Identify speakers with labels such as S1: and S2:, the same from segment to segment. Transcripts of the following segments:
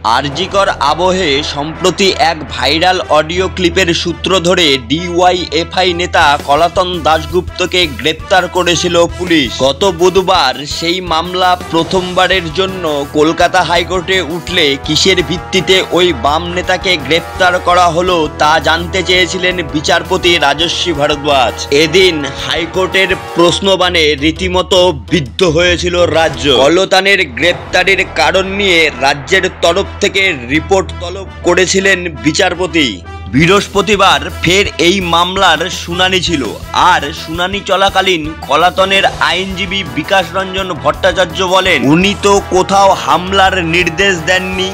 S1: আরজিকর আবহে সম্প্রতি এক ভাইরাল অডিও ক্লিপের সূত্র ধরে ডিওয়াইএফআই নেতা কলাতন দাশগুপ্তকে গ্রেপ্তার করেছিল পুলিশ। গত বুধবার সেই মামলা প্রথমবারের জন্য কলকাতা হাইকোর্টে উঠলে কিসের ভিত্তিতে ওই বাম নেতাকে গ্রেপ্তার করা হলো তা জানতে চেয়েছিলেন বিচারপতি রাজস্বী ভারদ্বাজ। এদিন হাইকোর্টের প্রশ্নবাণে রীতিমতো বিদ্ধ হয়েছিল রাজ্য। কলতানের গ্রেপ্তারের কারণ নিয়ে রাজ্যের তরফ থেকে রিপোর্ট তলব করেছিলেন বিচারপতি। বৃহস্পতিবার ফের এই মামলার শুনানি ছিল। আর শুনানি চলাকালীন কলাতনের আইনজীবী বিকাশ রঞ্জন ভট্টাচার্য বলেন, উনি তো কোথাও হামলার নির্দেশ দেননি।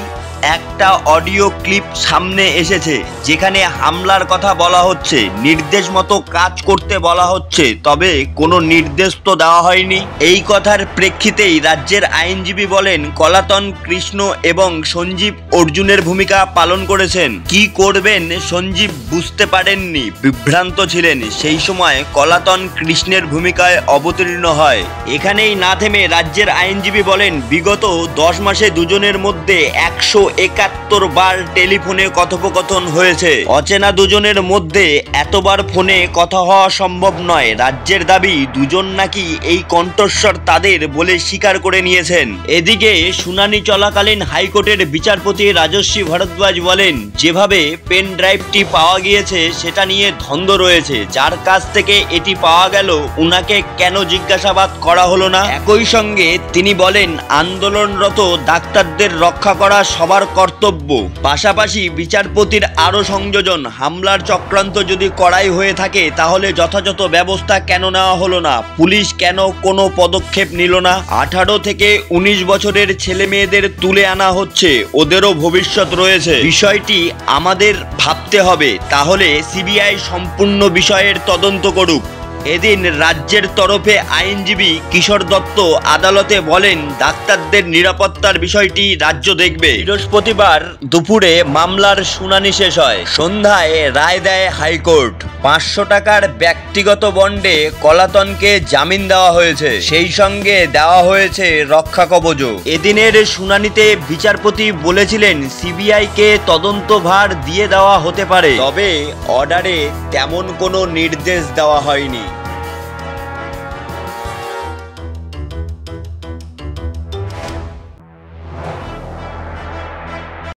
S1: একটা অডিও ক্লিপ সামনে এসেছে যেখানে হামলার কথা বলা হচ্ছে, নির্দেশ মতো কাজ করতে বলা হচ্ছে, তবে কোনো নির্দেশ তো দেওয়া হয়নি। এই কথার প্রেক্ষিতেই রাজ্যের আইনজীবী বলেন, কলাতন কৃষ্ণ এবং সঞ্জীব অর্জুনের ভূমিকা পালন করেছেন। কি করবেন সঞ্জীব বুঝতে পারেননি, বিভ্রান্ত ছিলেন। সেই সময় কলাতন কৃষ্ণের ভূমিকায় অবতীর্ণ হয়। এখানেই না থেমে রাজ্যের আইনজীবী বলেন, বিগত 10 মাসে দুজনের মধ্যে 171 বার টেলিফোনে কথোপকথন হয়েছে। অচেনা দুজনের মধ্যে এতবার ফোনে কথা হওয়া সম্ভব নয়। রাজ্যের দাবি, দুজন নাকি এই কণ্ঠস্বর তাদের বলে স্বীকার করে নিয়েছেন। এদিকে শুনানি চলাকালীন হাইকোর্টের বিচারপতি রাজস্বী ভারদ্বাজ বলেন, যেভাবে পেন ড্রাইভটি পাওয়া গিয়েছে সেটা নিয়ে দ্বন্দ্ব রয়েছে। যার কাছ থেকে এটি পাওয়া গেল উনাকে কেন জিজ্ঞাসাবাদ করা হলো না? একই সঙ্গে তিনি বলেন, আন্দোলনরত ডাক্তারদের রক্ষা করা সবার কর্তব্য। পাশাপাশি বিচারপতির আরো সংযোজন, হামলার চক্রান্ত যদি কড়াই হয়ে থাকে তাহলে যথাযথ ব্যবস্থা কেন নেওয়া হলো না? পুলিশ কেন কোনো পদক্ষেপ নিল না? 18 থেকে 19 বছরের ছেলে মেয়েদের তুলে আনা হচ্ছে, ওদেরও ভবিষ্যৎ রয়েছে। বিষয়টি আমাদের ভাবতে হবে। তাহলে সিবিআই সম্পূর্ণ বিষয়ের তদন্ত করুক। এদিন রাজ্যের তরফে আইনজীবী কিশোর দত্ত আদালতে বলেন, ডাক্তারদের নিরাপত্তার বিষয়টি রাজ্য দেখবে। বৃহস্পতিবার দুপুরে মামলার শুনানি শেষ হয়। সন্ধ্যায় রায় দেয় হাইকোর্ট। 500 টাকার ব্যক্তিগত বন্ডে কলাতনকে জামিন দেওয়া হয়েছে। সেই সঙ্গে দেওয়া হয়েছে রক্ষা কবচও। এদিনের শুনানিতে বিচারপতি বলেছিলেন, সিবিআইকে তদন্তভার দিয়ে দেওয়া হতে পারে, তবে অর্ডারে তেমন কোনো নির্দেশ দেওয়া হয়নি।